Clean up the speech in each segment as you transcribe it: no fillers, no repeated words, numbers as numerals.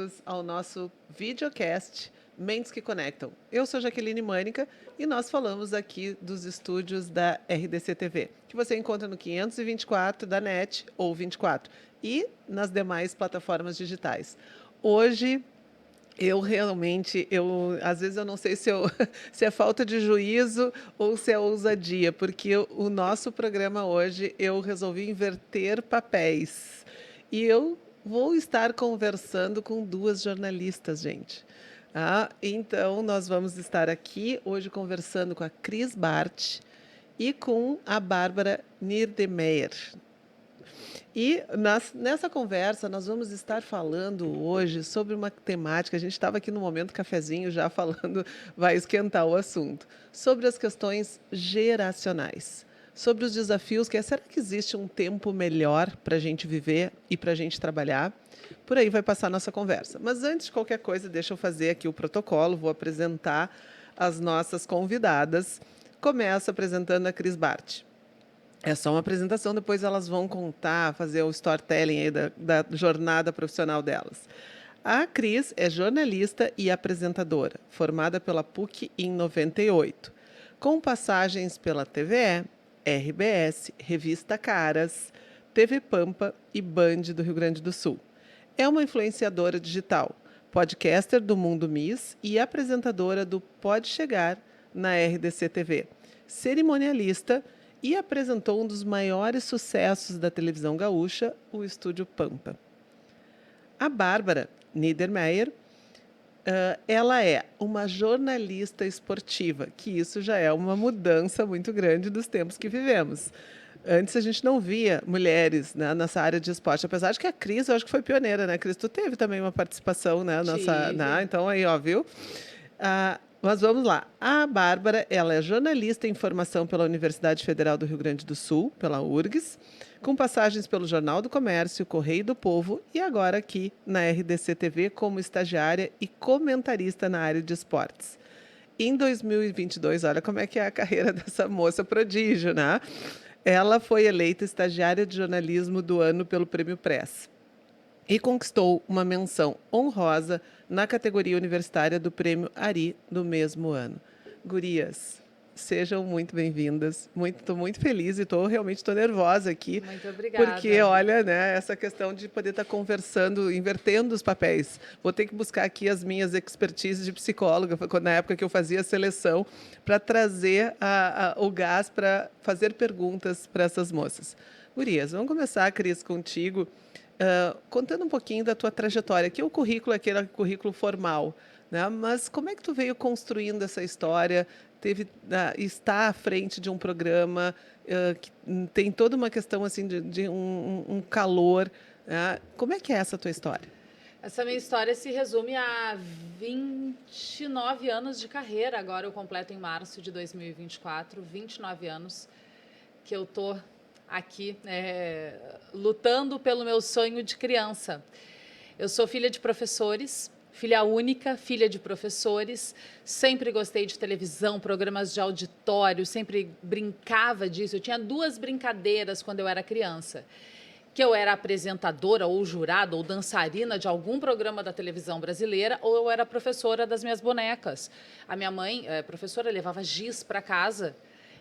bem-vindas ao nosso videocast Mentes que Conectam. Eu sou Jaqueline Mânica e nós falamos aqui dos estúdios da RDC TV, que você encontra no 524 da NET ou 24 e nas demais plataformas digitais. Hoje às vezes eu não sei se é falta de juízo ou se é ousadia, porque o nosso programa hoje eu resolvi inverter papéis. E eu vou estar conversando com duas jornalistas, gente. Então, nós vamos estar aqui hoje conversando com a Cris Bart e com a Bárbara Niedermeyer. E nessa conversa, nós vamos estar falando hoje sobre uma temática. A gente estava aqui no momento cafezinho já falando, vai esquentar o assunto, sobre as questões geracionais, sobre os desafios, será que existe um tempo melhor para a gente viver e para a gente trabalhar? Por aí vai passar a nossa conversa. Mas antes de qualquer coisa, deixa eu fazer aqui o protocolo, vou apresentar as nossas convidadas. Começo apresentando a Cris Bart. É só uma apresentação, depois elas vão contar, fazer o storytelling aí da jornada profissional delas. A Cris é jornalista e apresentadora, formada pela PUC em 98, com passagens pela TVE, RBS, Revista Caras, TV Pampa e Band do Rio Grande do Sul. É uma influenciadora digital, podcaster do Mundo Miss e apresentadora do Pode Chegar na RDC TV, cerimonialista e apresentou um dos maiores sucessos da televisão gaúcha, o Estúdio Pampa. A Bárbara Niedermeyer, ela é uma jornalista esportiva, que isso já é uma mudança muito grande dos tempos que vivemos. Antes a gente não via mulheres, né, nessa área de esporte, apesar de que a Cris, eu acho que foi pioneira, né, Cris? Tu teve também uma participação, né? Então aí, ó, viu? Mas vamos lá. A Bárbara, ela é jornalista em formação pela Universidade Federal do Rio Grande do Sul, pela URGS, com passagens pelo Jornal do Comércio, Correio do Povo e agora aqui na RDC TV como estagiária e comentarista na área de esportes. Em 2022, olha como é que é a carreira dessa moça prodígio, né? Ela foi eleita estagiária de jornalismo do ano pelo Prêmio Press e conquistou uma menção honrosa na categoria universitária do Prêmio Ari do mesmo ano. Gurias, sejam muito bem-vindas. Estou muito feliz e realmente estou nervosa aqui. Muito obrigada. Porque, olha, né, essa questão de poder estar conversando, invertendo os papéis. Vou ter que buscar aqui as minhas expertises de psicóloga, na época que eu fazia a seleção, para trazer o gás para fazer perguntas para essas moças. Gurias, vamos começar, Cris, contigo. Contando um pouquinho da tua trajetória. Aqui o currículo é aquele currículo formal, né? Mas como é que tu veio construindo essa história? Está à frente de um programa que tem toda uma questão assim de um calor. Né? Como é que é essa tua história? Essa minha história se resume a 29 anos de carreira. Agora eu completo em março de 2024, 29 anos que eu estou aqui lutando pelo meu sonho de criança. Eu sou filha de professores, filha única, filha de professores, sempre gostei de televisão, programas de auditório, sempre brincava disso. Eu tinha 2 brincadeiras quando eu era criança, que eu era apresentadora ou jurada ou dançarina de algum programa da televisão brasileira, ou eu era professora das minhas bonecas. A minha mãe, professora, levava giz para casa.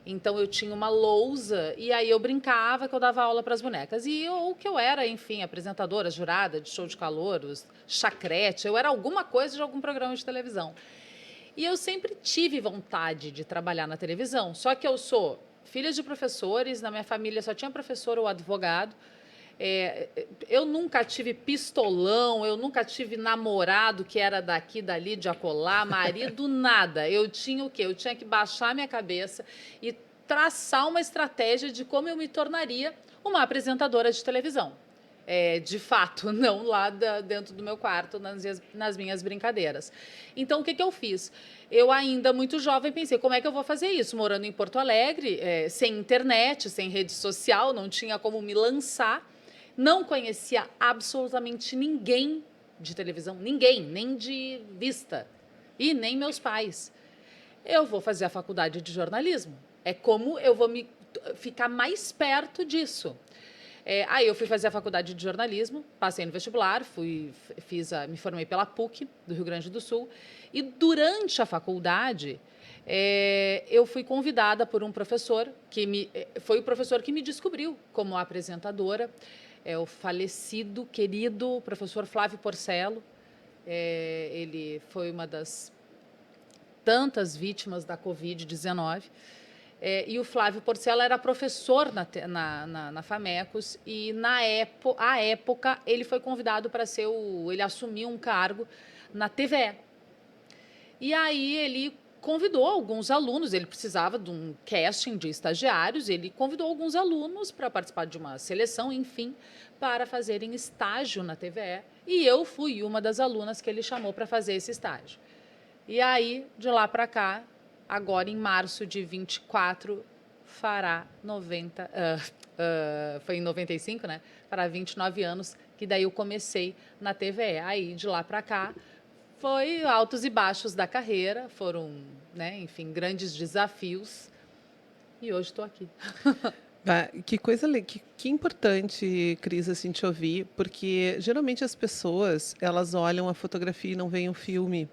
Então, eu tinha uma lousa e aí eu brincava que eu dava aula para as bonecas. O que eu era, enfim, apresentadora, jurada de show de calouros, chacrete, eu era alguma coisa de algum programa de televisão. E eu sempre tive vontade de trabalhar na televisão, só que eu sou filha de professores, na minha família só tinha professor ou advogado. Eu nunca tive pistolão, eu nunca tive namorado que era daqui, dali, de acolá, marido, nada. Eu tinha o quê? Eu tinha que baixar minha cabeça e traçar uma estratégia de como eu me tornaria uma apresentadora de televisão. De fato, não lá dentro do meu quarto, nas minhas brincadeiras. Então, o que eu fiz? Eu, ainda muito jovem, pensei, como é que eu vou fazer isso? Morando em Porto Alegre, sem internet, sem rede social, não tinha como me lançar. Não conhecia absolutamente ninguém de televisão, ninguém, nem de vista, e nem meus pais. Eu vou fazer a faculdade de jornalismo. É como eu vou ficar mais perto disso. Aí eu fui fazer a faculdade de jornalismo, passei no vestibular, me formei pela PUC, do Rio Grande do Sul, e durante a faculdade eu fui convidada por um professor, foi o professor que me descobriu como apresentadora, o falecido, querido professor Flávio Porcelo. Ele foi uma das tantas vítimas da Covid-19. E o Flávio Porcelo era professor na Famecos e, à época, ele foi convidado para ele assumiu um cargo na TVE. E aí ele convidou alguns alunos, ele precisava de um casting de estagiários, ele convidou alguns alunos para participar de uma seleção, enfim, para fazerem estágio na TVE. E eu fui uma das alunas que ele chamou para fazer esse estágio. E aí, de lá para cá, agora em março de 24, fará 90... foi em 95, né? Fará 29 anos, que daí eu comecei na TVE. Aí, de lá para cá, foi altos e baixos da carreira, foram, né, enfim, grandes desafios. E hoje estou aqui. Que coisa, que importante, Cris, assim, te ouvir, porque geralmente as pessoas, elas olham a fotografia e não veem o filme.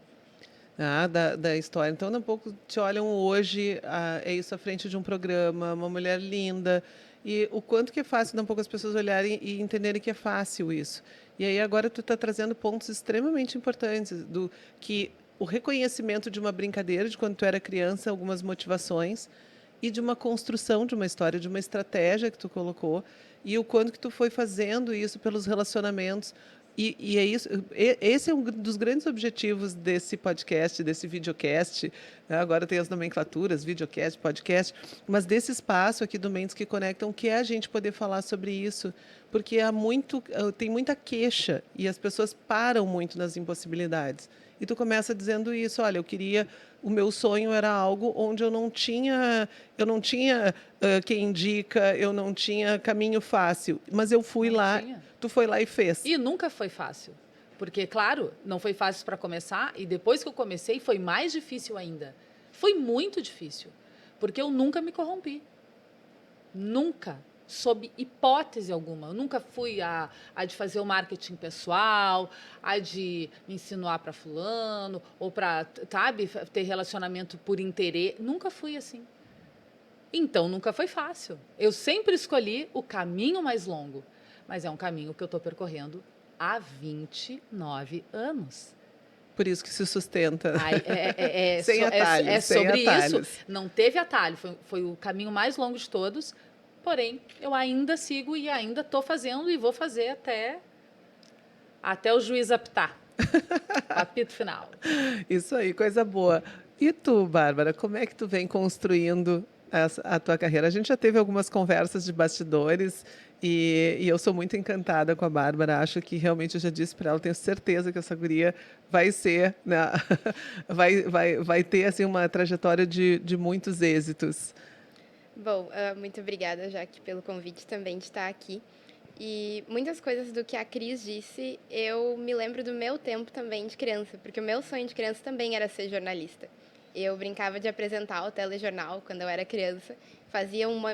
Da história. Então, um pouco te olham hoje, é isso à frente de um programa, uma mulher linda, e o quanto que é fácil, um pouco as pessoas olharem e entenderem que é fácil isso. E aí agora tu está trazendo pontos extremamente importantes, do que o reconhecimento de uma brincadeira, de quando tu era criança, algumas motivações, e de uma construção de uma história, de uma estratégia que tu colocou, e o quanto que tu foi fazendo isso pelos relacionamentos. E é isso, esse é um dos grandes objetivos desse podcast, desse videocast, né? Agora tem as nomenclaturas, videocast, podcast, mas desse espaço aqui do Mentes que Conectam, que é a gente poder falar sobre isso, porque tem muita queixa e as pessoas param muito nas impossibilidades. E tu começa dizendo isso, olha, o meu sonho era algo onde eu não tinha quem indica, eu não tinha caminho fácil, mas eu fui Não lá, tinha. tu foi lá e fez. E nunca foi fácil. Porque, claro, não foi fácil para começar, e depois que eu comecei, foi mais difícil ainda. Foi muito difícil, porque eu nunca me corrompi. Nunca, sob hipótese alguma. Eu nunca fui a de fazer o marketing pessoal, a de me insinuar para fulano, ou para, sabe, ter relacionamento por interesse. Nunca fui assim. Então, nunca foi fácil. Eu sempre escolhi o caminho mais longo, mas é um caminho que eu estou percorrendo há 29 anos. Por isso que se sustenta. Sem atalhos. É sobre atalhos. Isso. Não teve atalho. Foi o caminho mais longo de todos. Porém, eu ainda sigo e ainda estou fazendo e vou fazer até o juiz apitar. Apito final. Isso aí, coisa boa. E tu, Bárbara, como é que tu vem construindo a tua carreira? A gente já teve algumas conversas de bastidores e eu sou muito encantada com a Bárbara. Acho que realmente eu já disse para ela, tenho certeza que essa guria vai ser, né, vai ter assim uma trajetória de muitos êxitos. Bom, muito obrigada, Jaque, pelo convite também de estar aqui. E muitas coisas do que a Cris disse, eu me lembro do meu tempo também de criança, porque o meu sonho de criança também era ser jornalista. Eu brincava de apresentar o telejornal quando eu era criança,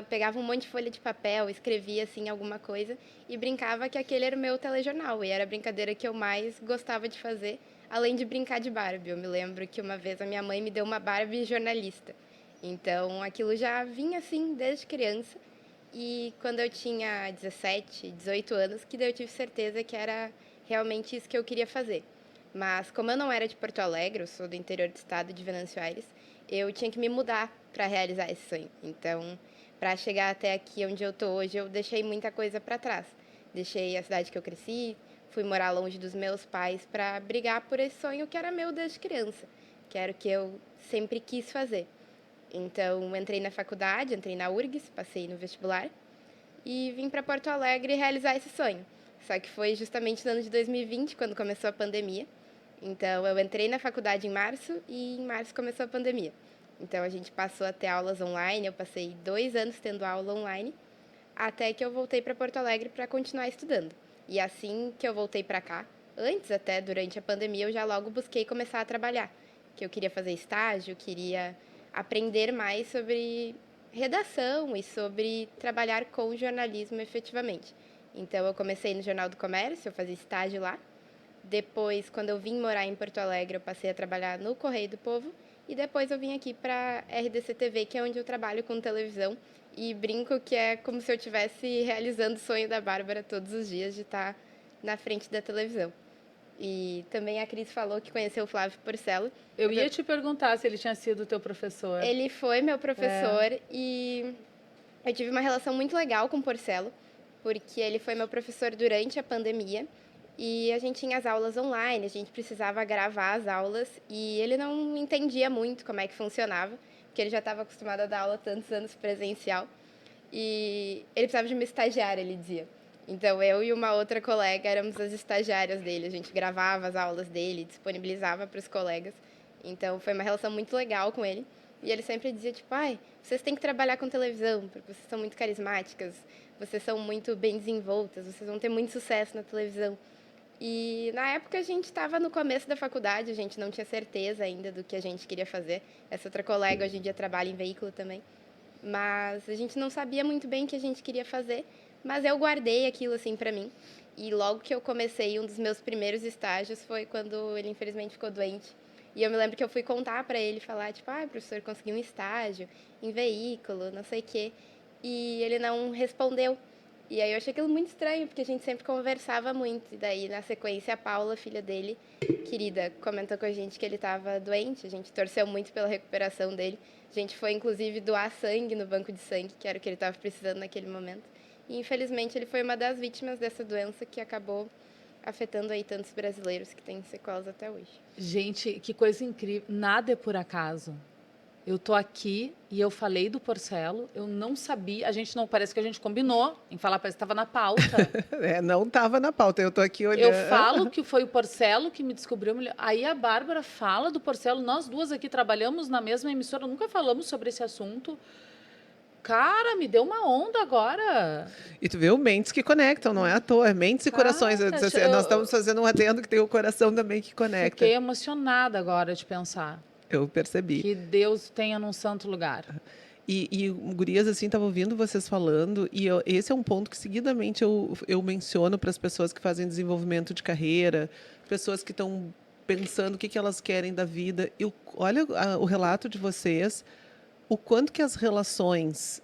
pegava um monte de folha de papel, escrevia assim alguma coisa e brincava que aquele era o meu telejornal. E era a brincadeira que eu mais gostava de fazer, além de brincar de Barbie. Eu me lembro que uma vez a minha mãe me deu uma Barbie jornalista. Então, aquilo já vinha assim desde criança. E quando eu tinha 17, 18 anos, que daí eu tive certeza que era realmente isso que eu queria fazer. Mas como eu não era de Porto Alegre, eu sou do interior do estado de Venâncio Aires, eu tinha que me mudar para realizar esse sonho. Então, para chegar até aqui onde eu estou hoje, eu deixei muita coisa para trás. Deixei a cidade que eu cresci, fui morar longe dos meus pais para brigar por esse sonho que era meu desde criança, que era o que eu sempre quis fazer. Então, entrei na faculdade, entrei na URGS, passei no vestibular e vim para Porto Alegre realizar esse sonho. Só que foi justamente no ano de 2020, quando começou a pandemia. Então, eu entrei na faculdade em março e em março começou a pandemia. Então, a gente passou a ter aulas online, eu passei 2 anos tendo aula online, até que eu voltei para Porto Alegre para continuar estudando. E assim que eu voltei para cá, antes até, durante a pandemia, eu já logo busquei começar a trabalhar. Que eu queria fazer estágio, queria aprender mais sobre redação e sobre trabalhar com jornalismo efetivamente. Então, eu comecei no Jornal do Comércio, eu fazia estágio lá. Depois, quando eu vim morar em Porto Alegre, eu passei a trabalhar no Correio do Povo. E depois eu vim aqui para RDC TV, que é onde eu trabalho com televisão. E brinco que é como se eu estivesse realizando o sonho da Bárbara todos os dias de estar na frente da televisão. E também a Cris falou que conheceu o Flávio Porcelo. Eu ia te perguntar se ele tinha sido teu professor. Ele foi meu professor e eu tive uma relação muito legal com o Porcelo, porque ele foi meu professor durante a pandemia e a gente tinha as aulas online, a gente precisava gravar as aulas e ele não entendia muito como é que funcionava, porque ele já estava acostumado a dar aula tantos anos presencial e ele precisava de uma estagiária, ele dizia. Então, eu e uma outra colega éramos as estagiárias dele, a gente gravava as aulas dele, disponibilizava para os colegas. Então, foi uma relação muito legal com ele. E ele sempre dizia, tipo, ai, vocês têm que trabalhar com televisão, porque vocês são muito carismáticas, vocês são muito bem desenvoltas, vocês vão ter muito sucesso na televisão. E na época a gente estava no começo da faculdade, a gente não tinha certeza ainda do que a gente queria fazer. Essa outra colega hoje em dia trabalha em veículo também. Mas a gente não sabia muito bem o que a gente queria fazer, mas eu guardei aquilo assim para mim. E logo que eu comecei, um dos meus primeiros estágios foi quando ele infelizmente ficou doente. E eu me lembro que eu fui contar para ele, falar, tipo, professor, consegui um estágio em veículo, não sei o quê. E ele não respondeu. E aí eu achei aquilo muito estranho, porque a gente sempre conversava muito. E daí, na sequência, a Paula, filha dele, querida, comentou com a gente que ele estava doente. A gente torceu muito pela recuperação dele. A gente foi, inclusive, doar sangue no banco de sangue, que era o que ele estava precisando naquele momento. E, infelizmente, ele foi uma das vítimas dessa doença que acabou afetando aí tantos brasileiros que têm sequelas até hoje. Gente, que coisa incrível. Nada é por acaso. Eu tô aqui e eu falei do Porcelo, eu não sabia, a gente não, parece que a gente combinou em falar, parece que estava na pauta. Não estava na pauta, eu estou aqui olhando. Eu falo que foi o Porcelo que me descobriu. Aí a Bárbara fala do Porcelo, nós duas aqui trabalhamos na mesma emissora, nunca falamos sobre esse assunto. Cara, me deu uma onda agora. E tu vê o mentes que conectam, não é à toa, mentes e corações. Nós estamos fazendo um adendo que tem o coração também que conecta. Fiquei emocionada agora de pensar. Eu percebi. Que Deus tenha num santo lugar. E gurias, assim, estava ouvindo vocês falando, e esse é um ponto que seguidamente eu menciono para as pessoas que fazem desenvolvimento de carreira, pessoas que estão pensando o que elas querem da vida. Olha o relato de vocês, o quanto que as relações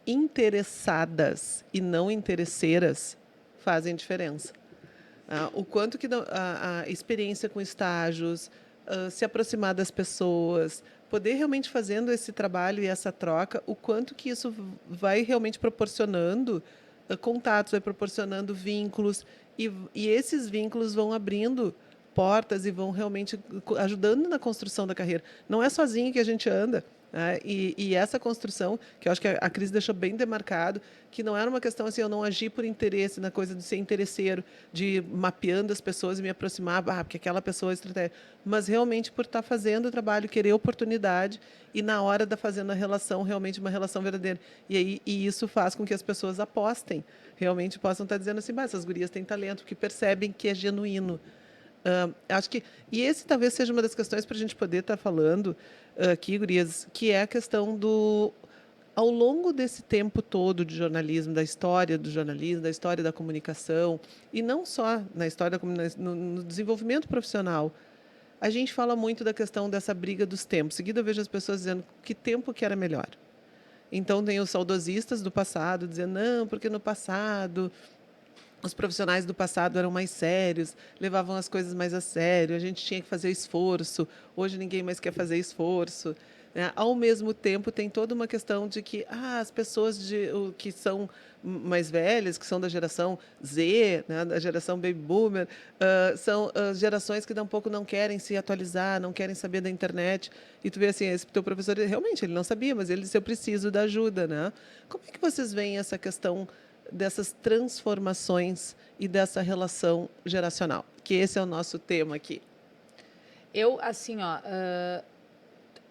interessadas e não interesseiras fazem diferença. O quanto que a experiência com estágios, se aproximar das pessoas, poder realmente fazendo esse trabalho e essa troca, o quanto que isso vai realmente proporcionando contatos, vai proporcionando vínculos, e esses vínculos vão abrindo portas e vão realmente ajudando na construção da carreira. Não é sozinho que a gente anda. E essa construção, que eu acho que a Cris deixou bem demarcado, que não era uma questão assim, eu não agir por interesse, na coisa de ser interesseiro, de mapeando as pessoas e me aproximar, porque aquela pessoa é estratégica, mas realmente por estar fazendo o trabalho, querer oportunidade e na hora da fazendo a relação, realmente uma relação verdadeira. E isso faz com que as pessoas apostem, realmente possam estar dizendo assim, essas gurias têm talento, porque percebem que é genuíno. Acho que esse talvez seja uma das questões para a gente poder estar falando aqui, gurias, que é a questão ao longo desse tempo todo de jornalismo, da história do jornalismo, da história da comunicação, e não só na história, como no desenvolvimento profissional, a gente fala muito da questão dessa briga dos tempos. Em seguida, eu vejo as pessoas dizendo que tempo que era melhor. Então, tem os saudosistas do passado dizendo, não, porque no passado os profissionais do passado eram mais sérios, levavam as coisas mais a sério, a gente tinha que fazer esforço, hoje ninguém mais quer fazer esforço. Ao mesmo tempo, tem toda uma questão de que as pessoas que são mais velhas, que são da geração Z, da geração Baby Boomer, são gerações que um pouco não querem se atualizar, não querem saber da internet. E tu vê assim, esse teu professor, realmente, ele não sabia, mas ele disse, eu preciso da ajuda. Né? Como é que vocês veem essa questão dessas transformações e dessa relação geracional? Que esse é o nosso tema aqui. Eu, assim,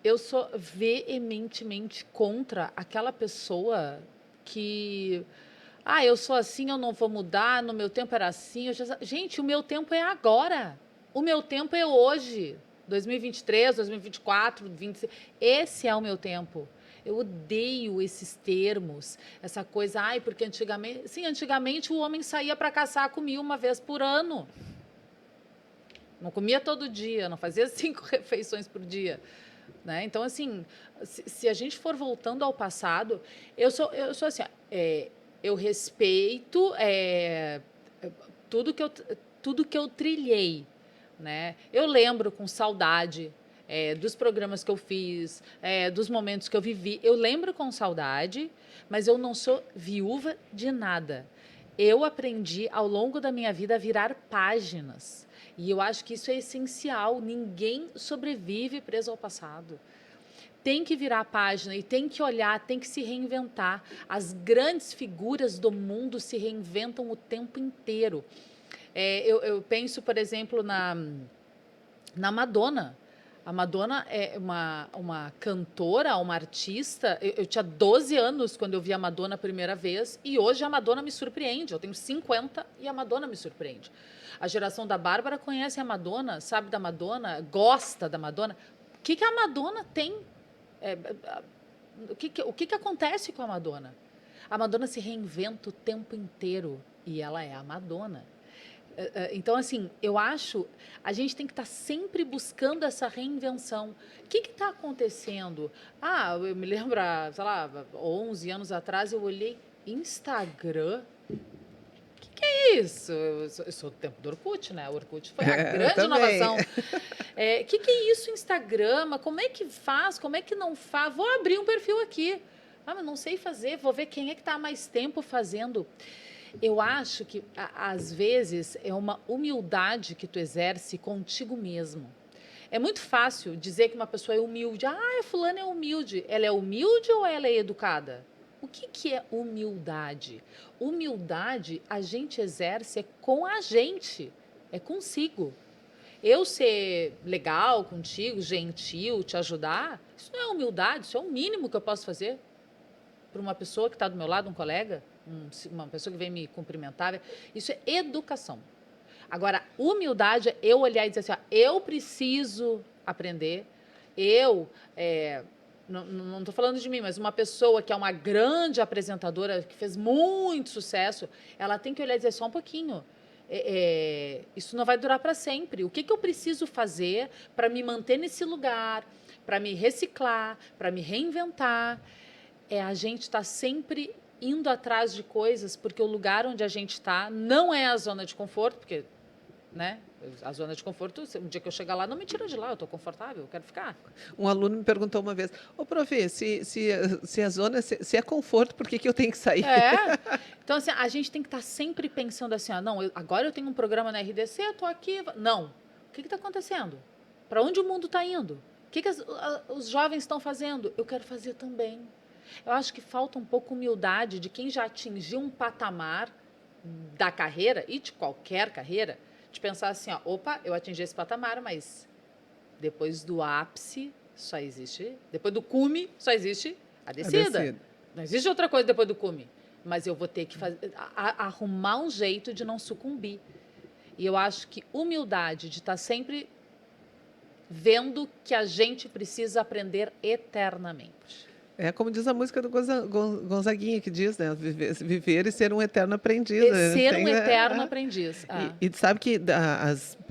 eu sou veementemente contra aquela pessoa que... eu sou assim, eu não vou mudar, no meu tempo era assim. Gente, o meu tempo é agora. O meu tempo é hoje. 2023, 2024, 2025. Esse é o meu tempo. Eu odeio esses termos, essa coisa, ai, porque antigamente... Sim, antigamente o homem saía para caçar, comia uma vez por ano. Não comia todo dia, não fazia 5 refeições por dia. Né? Então, assim, se a gente for voltando ao passado, eu sou assim, eu respeito tudo que eu trilhei. Né? Eu lembro com saudade dos programas que eu fiz, dos momentos que eu vivi. Eu lembro com saudade, mas eu não sou viúva de nada. Eu aprendi ao longo da minha vida a virar páginas. E eu acho que isso é essencial. Ninguém sobrevive preso ao passado. Tem que virar a página e tem que olhar, tem que se reinventar. As grandes figuras do mundo se reinventam o tempo inteiro. Eu penso, por exemplo, na Madonna. A Madonna é uma cantora, uma artista. Eu tinha 12 anos quando eu vi a Madonna a primeira vez e hoje a Madonna me surpreende. Eu tenho 50 e a Madonna me surpreende. A geração da Bárbara conhece a Madonna, sabe da Madonna, gosta da Madonna. O que a Madonna tem? O que acontece com a Madonna? A Madonna se reinventa o tempo inteiro e ela é a Madonna. Então, assim, eu acho a gente tem que estar sempre buscando essa reinvenção. O que está acontecendo? Eu me lembro, sei lá, 11 anos atrás, eu olhei Instagram. O que é isso? Eu sou do tempo do Orkut, né? O Orkut foi a grande inovação. O que é isso, Instagram? Como é que faz? Como é que não faz? Vou abrir um perfil aqui. Mas não sei fazer. Vou ver quem é que está há mais tempo fazendo. Eu acho que, às vezes, é uma humildade que tu exerce contigo mesmo. É muito fácil dizer que uma pessoa é humilde. A fulana é humilde. Ela é humilde ou ela é educada? O que é humildade? Humildade a gente exerce com a gente, é consigo. Eu ser legal contigo, gentil, te ajudar, isso não é humildade, isso é o mínimo que eu posso fazer para uma pessoa que está do meu lado, um colega, uma pessoa que vem me cumprimentar. Isso é educação. Agora, humildade é eu olhar e dizer assim, eu preciso aprender, não estou falando de mim, mas uma pessoa que é uma grande apresentadora, que fez muito sucesso, ela tem que olhar e dizer só um pouquinho. Isso não vai durar para sempre. O que eu preciso fazer para me manter nesse lugar, para me reciclar, para me reinventar? A gente está sempre indo atrás de coisas, porque o lugar onde a gente está não é a zona de conforto, porque... Né? A zona de conforto, um dia que eu chegar lá, não me tira de lá, eu estou confortável, eu quero ficar. Um aluno me perguntou uma vez, prof, se a zona, se é conforto, por que eu tenho que sair? Então, assim, a gente tem que estar sempre pensando assim, não, agora eu tenho um programa na RDC, eu estou aqui... Não, o que está acontecendo? Para onde o mundo está indo? O que os jovens estão fazendo? Eu quero fazer também. Eu acho que falta um pouco humildade de quem já atingiu um patamar da carreira, e de qualquer carreira, de pensar assim, eu atingi esse patamar, mas depois do ápice só existe, depois do cume só existe a descida. Não existe outra coisa depois do cume. Mas eu vou ter que arrumar um jeito de não sucumbir. E eu acho que humildade de estar sempre vendo que a gente precisa aprender eternamente. Como diz a música do Gonzaguinha, que diz, né? Viver e ser um eterno aprendiz. Ser um eterno aprendiz. E sabe que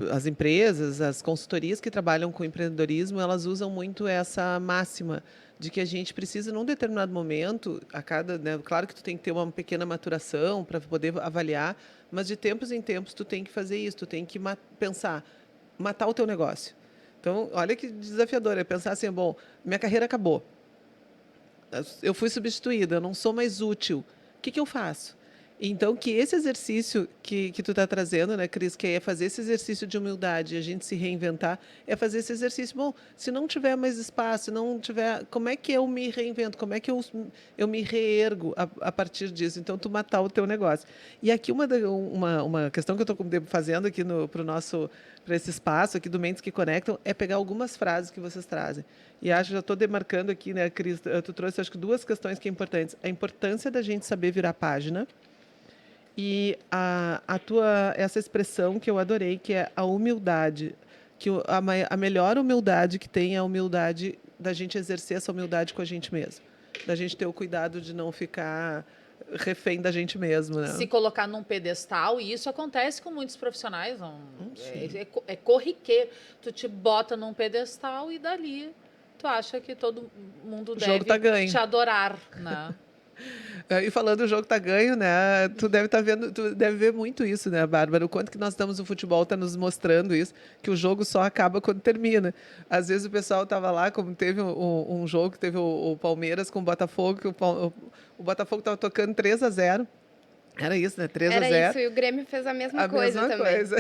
as empresas, as consultorias que trabalham com empreendedorismo, elas usam muito essa máxima de que a gente precisa, num determinado momento, né, claro que tu tem que ter uma pequena maturação para poder avaliar, mas de tempos em tempos tu tem que fazer isso, tu tem que pensar, matar o teu negócio. Então, olha que desafiador, é pensar assim, bom, minha carreira acabou. Eu fui substituída, eu não sou mais útil. O que eu faço? Então, que esse exercício que tu está trazendo, né, Cris, que é fazer esse exercício de humildade, a gente se reinventar, é fazer esse exercício. Bom, se não tiver mais espaço, se não tiver... Como é que eu me reinvento? Como é que eu me reergo a partir disso? Então, tu matar o teu negócio. E aqui uma questão que eu estou fazendo aqui para esse espaço aqui do Mentes que Conectam é pegar algumas frases que vocês trazem. E já estou demarcando aqui, né, Cris? Tu trouxe, acho que, 2 questões que são importantes. A importância da gente saber virar página. E essa expressão que eu adorei, que é a humildade, que a melhor humildade que tem é a humildade da gente exercer essa humildade com a gente mesmo. da gente ter o cuidado de não ficar refém da gente mesmo, né? Se colocar num pedestal, e isso acontece com muitos profissionais, não, Sim. é corriqueiro. Tu te bota num pedestal e dali tu acha que todo mundo O jogo tá deve ganho. te adorar, né? E falando o jogo tá ganho, né? Tu deve estar vendo, tu deve ver muito isso, né, Bárbara? O quanto que nós estamos no futebol tá nos mostrando isso, que o jogo só acaba quando termina. Às vezes o pessoal tava lá, como teve um jogo que teve o Palmeiras com o Botafogo, que o Botafogo tava tocando 3-0. Era isso, né? 3 a Era 0. isso, e o Grêmio fez a mesma A coisa mesma também. coisa.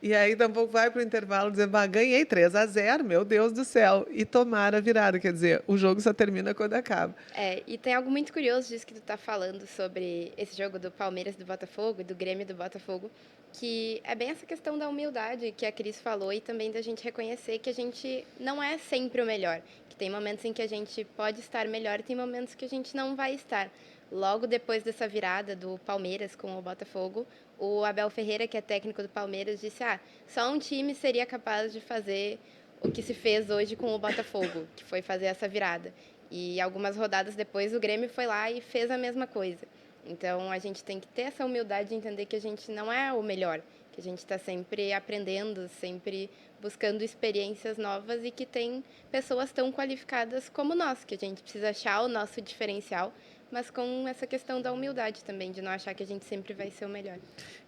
E aí, daqui a pouco vai para o intervalo dizendo, bah, ganhei 3-0, meu Deus do céu. E tomaram a virada. Quer dizer, o jogo só termina quando acaba. É, e tem algo muito curioso disso que tu tá falando sobre esse jogo do Palmeiras e do Botafogo, e do Grêmio e do Botafogo, que é bem essa questão da humildade que a Cris falou e também da gente reconhecer que a gente não é sempre o melhor, que tem momentos em que a gente pode estar melhor e tem momentos que a gente não vai estar. Logo depois dessa virada do Palmeiras com o Botafogo, o Abel Ferreira, que é técnico do Palmeiras, disse: "Ah, só um time seria capaz de fazer o que se fez hoje com o Botafogo, que foi fazer essa virada". E algumas rodadas depois o Grêmio foi lá e fez a mesma coisa. Então a gente tem que ter essa humildade de entender que a gente não é o melhor, que a gente está sempre aprendendo, sempre buscando experiências novas e que tem pessoas tão qualificadas como nós, que a gente precisa achar o nosso diferencial, mas com essa questão da humildade também, de não achar que a gente sempre vai ser o melhor.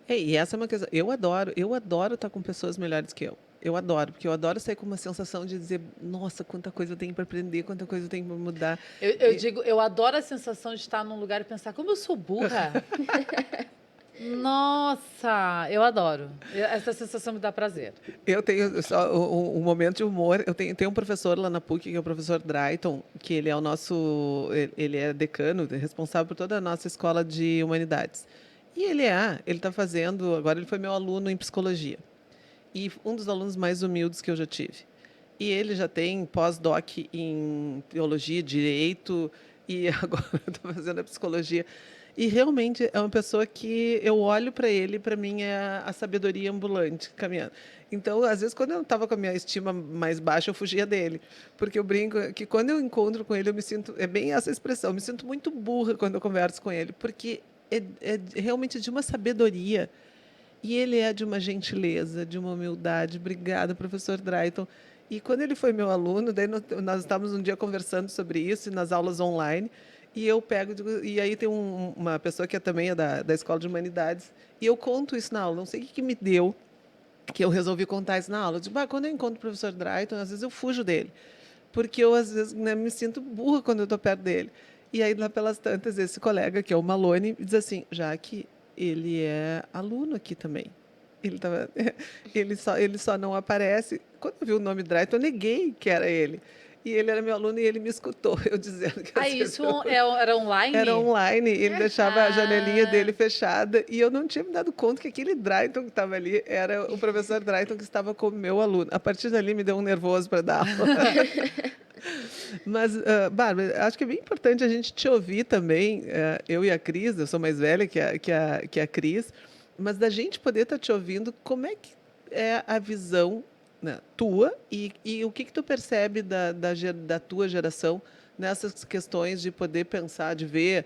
E essa é uma coisa, eu adoro estar com pessoas melhores que eu. Eu adoro, porque eu adoro sair com uma sensação de dizer, nossa, quanta coisa eu tenho para aprender, quanta coisa eu tenho para mudar. Eu digo, eu adoro a sensação de estar num lugar e pensar, como eu sou burra. Nossa, eu adoro. Essa sensação me dá prazer. Eu tenho só um momento de humor. Eu tenho um professor lá na PUC, que é o professor Drayton, que ele é o nosso, ele é decano, responsável por toda a nossa escola de humanidades. E ele está fazendo, agora ele foi meu aluno em psicologia. E um dos alunos mais humildes que eu já tive. E ele já tem pós-doc em teologia, direito, e agora está fazendo a psicologia. E realmente é uma pessoa que eu olho para ele, para mim é a sabedoria ambulante caminhando. Então, às vezes, quando eu estava com a minha estima mais baixa, eu fugia dele. Porque eu brinco que quando eu encontro com ele, eu me sinto. É bem essa expressão, eu me sinto muito burra quando eu converso com ele. Porque é realmente de uma sabedoria. E ele é de uma gentileza, de uma humildade. Obrigada, professor Drayton. E quando ele foi meu aluno, daí nós estávamos um dia conversando sobre isso nas aulas online. E eu pego, e aí tem uma pessoa que também é da Escola de Humanidades, e eu conto isso na aula. Não sei o que me deu, que eu resolvi contar isso na aula. Eu digo, quando eu encontro o professor Drayton, às vezes eu fujo dele, porque eu, às vezes, né, me sinto burra quando eu estou perto dele. E aí, lá pelas tantas, esse colega, que é o Malone, diz assim, já que ele é aluno aqui também. Ele, tava, ele só não aparece. Quando eu vi o nome Drayton, eu neguei que era ele. E ele era meu aluno e ele me escutou, eu dizendo que às vezes Isso era era online? online, ele deixava a janelinha Ah, dele fechada e eu não tinha me dado conta que aquele Drayton que estava ali era o professor Drayton que estava como meu aluno. A partir dali me deu um nervoso para dar aula. Mas, Bárbara, acho que é bem importante a gente te ouvir também, eu e a Cris, eu sou mais velha que a Cris, mas da gente poder estar te ouvindo, como é que é a visão, né, tua e o que que tu percebe da tua geração nessas questões de poder pensar, de ver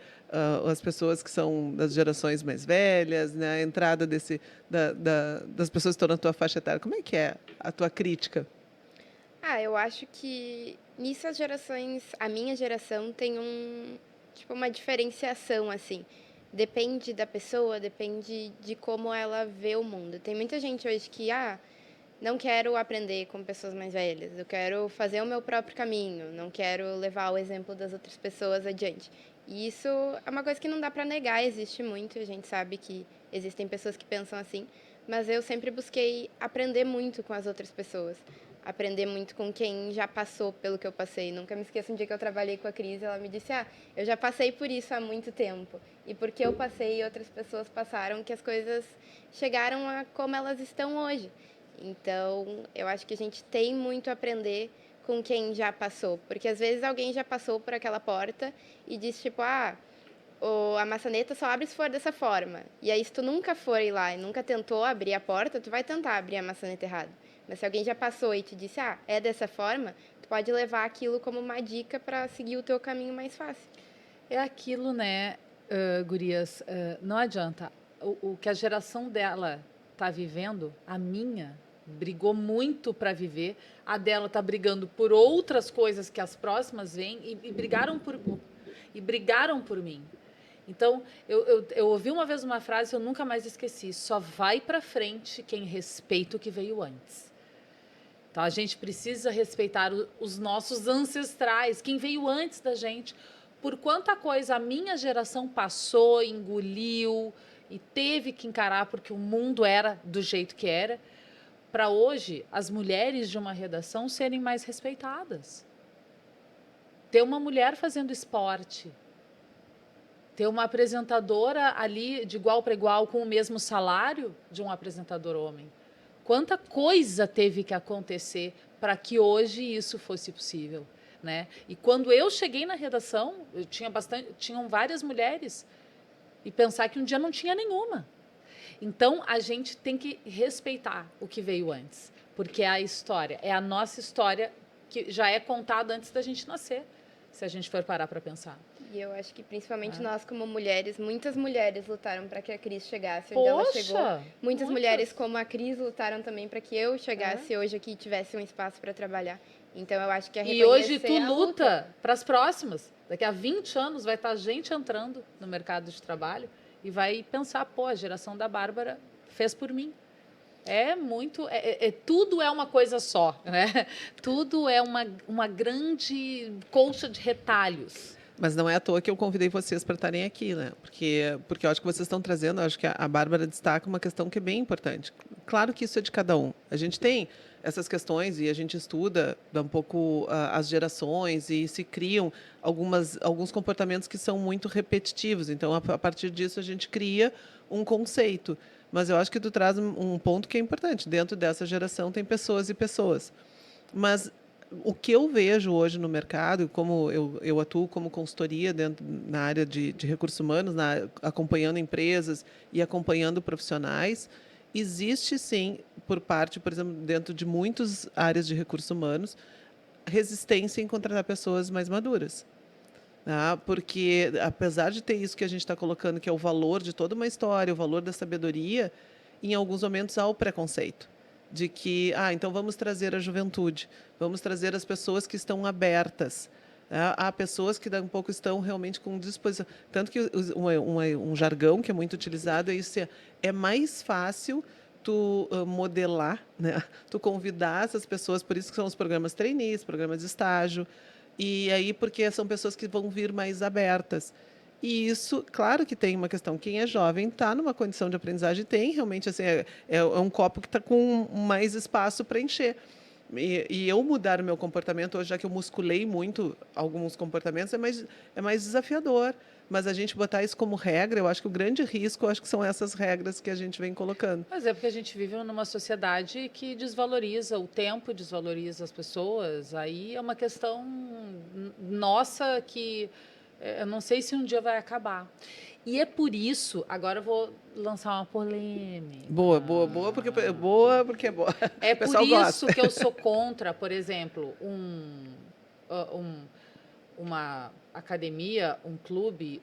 as pessoas que são das gerações mais velhas, né, a entrada das pessoas que estão na tua faixa etária. Como é que é a tua crítica? Ah, eu acho que nisso as gerações, a minha geração tem tipo, uma diferenciação, assim. Depende da pessoa, depende de como ela vê o mundo. Tem muita gente hoje que, não quero aprender com pessoas mais velhas, eu quero fazer o meu próprio caminho, não quero levar o exemplo das outras pessoas adiante. E isso é uma coisa que não dá para negar, existe muito, a gente sabe que existem pessoas que pensam assim, mas eu sempre busquei aprender muito com as outras pessoas, aprender muito com quem já passou pelo que eu passei. Nunca me esqueço um dia que eu trabalhei com a Cris, ela me disse: eu já passei por isso há muito tempo. E porque eu passei e outras pessoas passaram, que as coisas chegaram a como elas estão hoje. Então, eu acho que a gente tem muito a aprender com quem já passou, porque às vezes alguém já passou por aquela porta e diz tipo, a maçaneta só abre se for dessa forma. E aí, se tu nunca for ir lá e nunca tentou abrir a porta, tu vai tentar abrir a maçaneta errada. Mas se alguém já passou e te disse, é dessa forma, tu pode levar aquilo como uma dica para seguir o teu caminho mais fácil. É aquilo, né, gurias, não adianta. O que a geração dela está vivendo, a minha brigou muito para viver, a dela está brigando por outras coisas que as próximas vêm e brigaram por mim. Então, eu ouvi uma vez uma frase que eu nunca mais esqueci: só vai para frente quem respeita o que veio antes. Então, a gente precisa respeitar os nossos ancestrais, quem veio antes da gente, por quanta coisa a minha geração passou, engoliu e teve que encarar porque o mundo era do jeito que era, para hoje as mulheres de uma redação serem mais respeitadas. Ter uma mulher fazendo esporte, ter uma apresentadora ali de igual para igual com o mesmo salário de um apresentador homem. Quanta coisa teve que acontecer para que hoje isso fosse possível, né? E quando eu cheguei na redação, tinham várias mulheres, e pensar que um dia não tinha nenhuma. Então, a gente tem que respeitar o que veio antes, porque é a história, é a nossa história que já é contada antes da gente nascer, se a gente for parar para pensar. E eu acho que, principalmente nós, como mulheres, muitas mulheres lutaram para que a Cris chegasse onde ela chegou. Muitas mulheres, como a Cris, lutaram também para que eu chegasse hoje aqui e tivesse um espaço para trabalhar. Então, eu acho que é reconhecer. E hoje tu luta para as próximas. Daqui a 20 anos vai estar gente entrando no mercado de trabalho e vai pensar, pô, a geração da Bárbara fez por mim. É muito... tudo é uma coisa só, né? Tudo é uma grande colcha de retalhos. Mas não é à toa que eu convidei vocês para estarem aqui, né? Porque eu acho que vocês estão trazendo, acho que a Bárbara destaca uma questão que é bem importante. Claro que isso é de cada um. A gente tem essas questões e a gente estuda um pouco as gerações e se criam alguns comportamentos que são muito repetitivos. Então, a partir disso, a gente cria um conceito. Mas eu acho que tu traz um ponto que é importante. Dentro dessa geração tem pessoas e pessoas. Mas o que eu vejo hoje no mercado, como eu atuo como consultoria na área de recursos humanos, acompanhando empresas e acompanhando profissionais, existe sim, por exemplo, dentro de muitas áreas de recursos humanos, resistência em contratar pessoas mais maduras. Porque, apesar de ter isso que a gente está colocando, que é o valor de toda uma história, o valor da sabedoria, em alguns momentos há o preconceito de que, então vamos trazer a juventude, vamos trazer as pessoas que estão abertas. Há pessoas que um pouco estão realmente com disposição. Tanto que um jargão que é muito utilizado é isso: é mais fácil tu modelar, né? Tu convidar essas pessoas, por isso que são os programas trainees, programas de estágio, e aí porque são pessoas que vão vir mais abertas. E isso, claro que tem uma questão. Quem é jovem está numa condição de aprendizagem, tem realmente assim, é um copo que está com mais espaço para encher. E eu mudar o meu comportamento, hoje, já que eu musculei muito alguns comportamentos, é mais desafiador. Mas a gente botar isso como regra, eu acho que o grande risco, eu acho que são essas regras que a gente vem colocando. Mas é porque a gente vive numa sociedade que desvaloriza o tempo, desvaloriza as pessoas. Aí é uma questão nossa que eu não sei se um dia vai acabar. E é por isso, agora eu vou lançar uma polêmica. Boa, porque é boa. É por isso que eu sou contra, por exemplo, uma academia, um clube,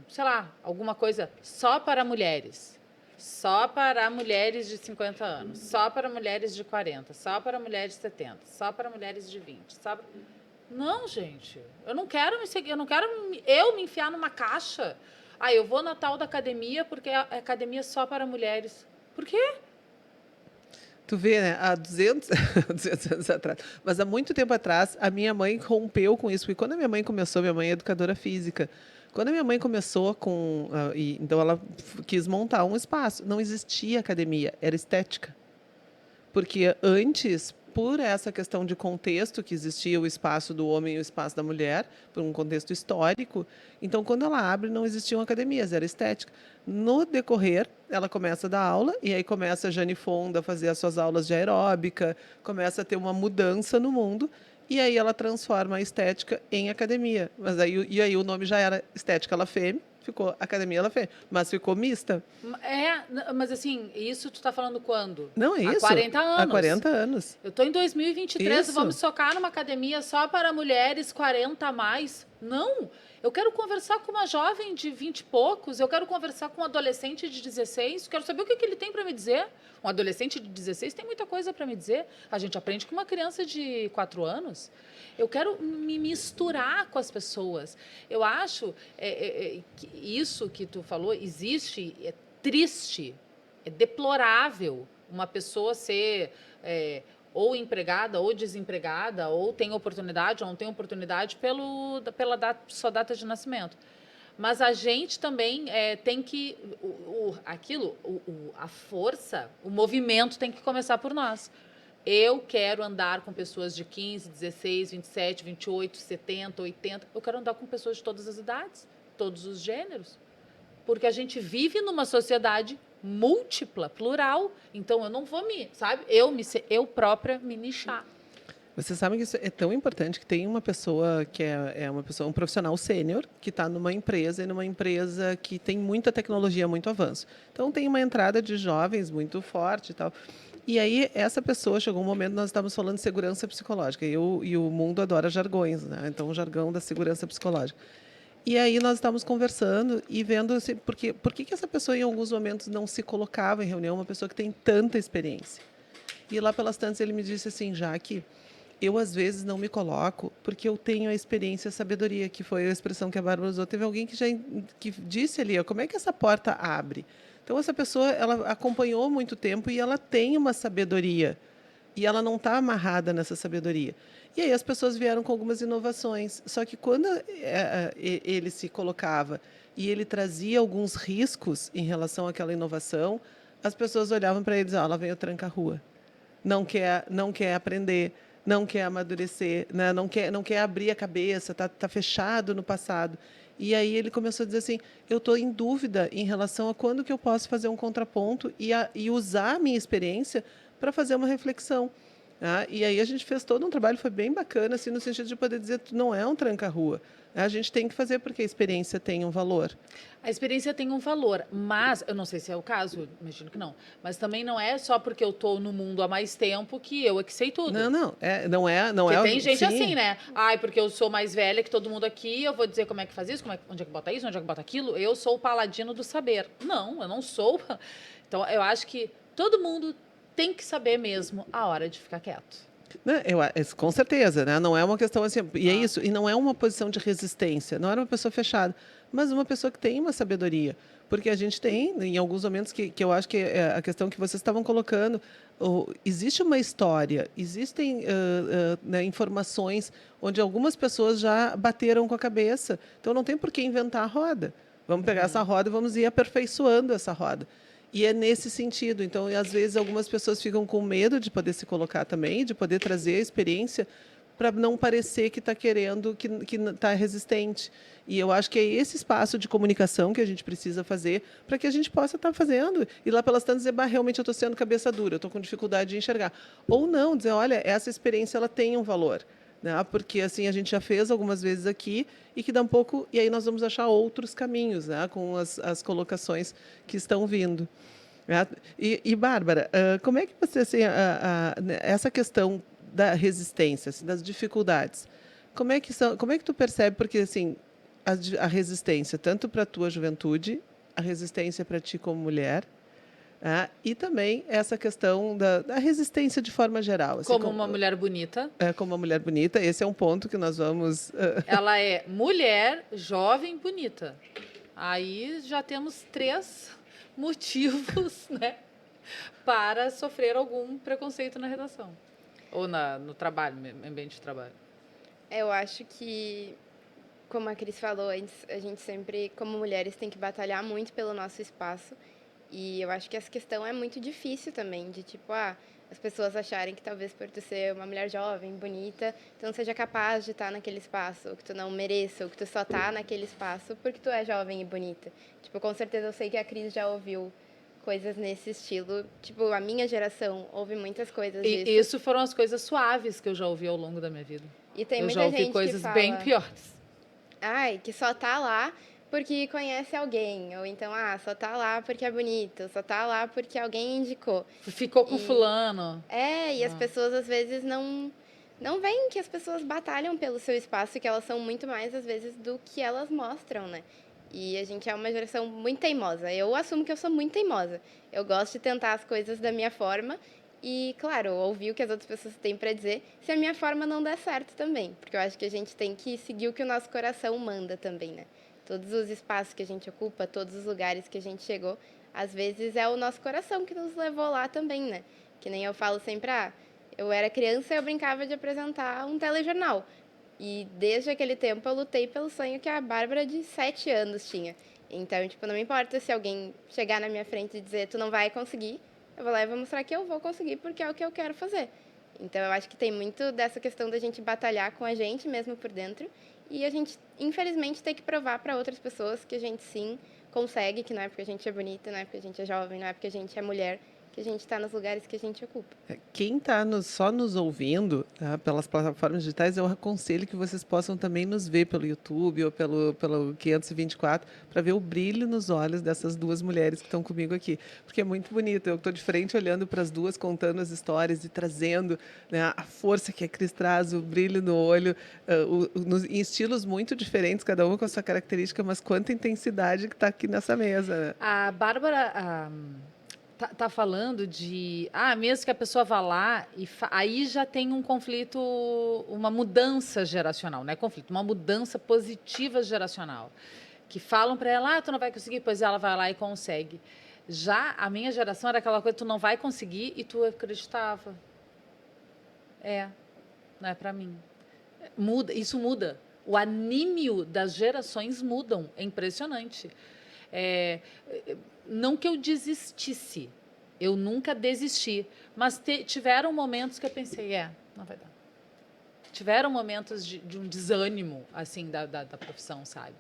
sei lá, alguma coisa só para mulheres. Só para mulheres de 50 anos, só para mulheres de 40, só para mulheres de 70, só para mulheres de 20, só para... Não, gente, eu não quero me seguir, eu não quero me enfiar numa caixa. Eu vou na tal da academia porque a academia é só para mulheres. Por quê? Tu vê, né? Há 200 anos atrás, mas há muito tempo atrás, a minha mãe rompeu com isso. Porque quando a minha mãe começou, minha mãe é educadora física. Quando a minha mãe começou então ela quis montar um espaço. Não existia academia, era estética. Porque antes, por essa questão de contexto que existia o espaço do homem e o espaço da mulher, por um contexto histórico, então, quando ela abre, não existiam academias, era estética. No decorrer, ela começa a dar aula, e aí começa a Jane Fonda a fazer as suas aulas de aeróbica, começa a ter uma mudança no mundo, e aí ela transforma a estética em academia. E aí o nome já era Estética La Femme, ficou academia, ela fez, mas ficou mista. Mas assim, isso tu tá falando quando? Não, é Há isso. 40 Há anos. 40 anos. Eu tô em 2023 e vou me Isso. socar numa academia só para mulheres 40 a mais. Não! Eu quero conversar com uma jovem de 20 e poucos, eu quero conversar com um adolescente de 16, quero saber o que ele tem para me dizer. Um adolescente de 16 tem muita coisa para me dizer. A gente aprende com uma criança de 4 anos. Eu quero me misturar com as pessoas. Eu acho que isso que tu falou existe, é triste, é deplorável uma pessoa ser ou empregada ou desempregada, ou tem oportunidade ou não tem oportunidade pela sua data de nascimento. Mas a gente também tem que... a força, o movimento tem que começar por nós. Eu quero andar com pessoas de 15, 16, 27, 28, 70, 80. Eu quero andar com pessoas de todas as idades, todos os gêneros. Porque a gente vive numa sociedade múltipla, plural. Então, eu não vou eu própria me nichar. Você sabe que isso é tão importante que tem uma pessoa que um profissional sênior que está numa empresa e numa empresa que tem muita tecnologia, muito avanço. Então tem uma entrada de jovens muito forte e tal. E aí essa pessoa chegou um momento nós estávamos falando de segurança psicológica e o mundo adora jargões, né? Então o jargão da segurança psicológica. E aí nós estávamos conversando e vendo assim, por que essa pessoa em alguns momentos não se colocava em reunião, uma pessoa que tem tanta experiência. E lá pelas tantas ele me disse assim, Jaque, eu às vezes não me coloco porque eu tenho a experiência e a sabedoria, que foi a expressão que a Bárbara usou. Teve alguém que disse ali, ó, como é que essa porta abre? Então essa pessoa, ela acompanhou muito tempo e ela tem uma sabedoria. E ela não está amarrada nessa sabedoria. E aí as pessoas vieram com algumas inovações. Só que quando ele se colocava e ele trazia alguns riscos em relação àquela inovação, as pessoas olhavam para ele e diziam, ela veio tranca-rua. Não quer aprender, não quer amadurecer, né? não quer abrir a cabeça, tá fechado no passado. E aí ele começou a dizer assim, eu estou em dúvida em relação a quando que eu posso fazer um contraponto e usar a minha experiência para fazer uma reflexão. Tá? E aí a gente fez todo um trabalho, foi bem bacana, assim, no sentido de poder dizer que não é um tranca-rua. A gente tem que fazer porque a experiência tem um valor. A experiência tem um valor, mas, eu não sei se é o caso, imagino que não, mas também não é só porque eu estou no mundo há mais tempo que eu é que sei tudo. Não Porque é. tem gente Sim. assim, né? Ai, porque eu sou mais velha que todo mundo aqui, eu vou dizer como é que faz isso, onde é que bota isso, onde é que bota aquilo. Eu sou o paladino do saber. Não, eu não sou. Então, eu acho que todo mundo tem que saber mesmo a hora de ficar quieto. Com certeza, né? Não é uma questão assim, e é isso, e não é uma posição de resistência, não era uma pessoa fechada, mas uma pessoa que tem uma sabedoria, porque a gente tem, em alguns momentos, que eu acho que é a questão que vocês estavam colocando, existe uma história, existem né, informações onde algumas pessoas já bateram com a cabeça, então não tem por que inventar a roda. Vamos pegar essa roda e vamos ir aperfeiçoando essa roda. E é nesse sentido. Então, às vezes, algumas pessoas ficam com medo de poder se colocar também, de poder trazer a experiência para não parecer que está querendo, que está resistente. E eu acho que é esse espaço de comunicação que a gente precisa fazer para que a gente possa estar fazendo. E lá pelas tantas dizer, realmente eu estou sendo cabeça dura, eu estou com dificuldade de enxergar. Ou não, dizer, olha, essa experiência ela tem um valor. Né? Porque assim a gente já fez algumas vezes aqui e que dá um pouco e aí nós vamos achar outros caminhos, né? Com as colocações que estão vindo. Né? E Bárbara, como é que você assim, essa questão da resistência, assim, das dificuldades, como é que tu percebe porque assim a resistência tanto para a tua juventude, a resistência para ti como mulher, e também essa questão da resistência de forma geral. Assim, como uma mulher bonita. Como uma mulher bonita, esse é um ponto que nós vamos... Ela é mulher, jovem, bonita. Aí já temos 3 motivos, né, para sofrer algum preconceito na redação. Ou no trabalho, no ambiente de trabalho. Eu acho que, como a Cris falou antes, a gente sempre, como mulheres, tem que batalhar muito pelo nosso espaço. E eu acho que essa questão é muito difícil também, de tipo, as pessoas acharem que talvez por tu ser uma mulher jovem, bonita, tu não seja capaz de estar naquele espaço, ou que tu não mereça, ou que tu só tá naquele espaço porque tu é jovem e bonita. Tipo, com certeza eu sei que a Cris já ouviu coisas nesse estilo. Tipo, a minha geração ouve muitas coisas disso. E isso foram as coisas suaves que eu já ouvi ao longo da minha vida. E tem eu muita já ouvi gente coisas que fala, bem piores. que só tá lá porque conhece alguém, ou então, só tá lá porque é bonito, só tá lá porque alguém indicou. Ficou com E fulano. e as pessoas às vezes não veem que as pessoas batalham pelo seu espaço e que elas são muito mais às vezes do que elas mostram, né? E a gente é uma geração muito teimosa. Eu assumo que eu sou muito teimosa. Eu gosto de tentar as coisas da minha forma e, claro, ouvir o que as outras pessoas têm para dizer, se a minha forma não der certo também, porque eu acho que a gente tem que seguir o que o nosso coração manda também, né? Todos os espaços que a gente ocupa, todos os lugares que a gente chegou, às vezes é o nosso coração que nos levou lá também, né? Que nem eu falo sempre, eu era criança e eu brincava de apresentar um telejornal. E desde aquele tempo eu lutei pelo sonho que a Bárbara de 7 anos tinha. Então, tipo, não me importa se alguém chegar na minha frente e dizer tu não vai conseguir, eu vou lá e vou mostrar que eu vou conseguir porque é o que eu quero fazer. Então, eu acho que tem muito dessa questão da gente batalhar com a gente mesmo por dentro e a gente, infelizmente, ter que provar para outras pessoas que a gente sim consegue, que não é porque a gente é bonita, não é porque a gente é jovem, não é porque a gente é mulher, que a gente está nos lugares que a gente ocupa. Quem está só nos ouvindo, tá, pelas plataformas digitais, eu aconselho que vocês possam também nos ver pelo YouTube ou pelo 524, para ver o brilho nos olhos dessas duas mulheres que estão comigo aqui. Porque é muito bonito. Eu estou de frente olhando para as duas, contando as histórias e trazendo, né, a força que a Cris traz, o brilho no olho, em estilos muito diferentes, cada uma com a sua característica, mas quanta intensidade que está aqui nessa mesa. Né? A Bárbara tá falando de... mesmo que a pessoa vá lá, aí já tem um conflito, uma mudança geracional, não é conflito, uma mudança positiva geracional. Que falam para ela, tu não vai conseguir, pois ela vai lá e consegue. Já a minha geração era aquela coisa, tu não vai conseguir, e tu acreditava. Não é para mim. Isso muda. O anímio das gerações mudam, é impressionante. Não que eu desistisse, eu nunca desisti, mas tiveram momentos que eu pensei, não vai dar. Tiveram momentos de um desânimo, assim, da profissão, sabe?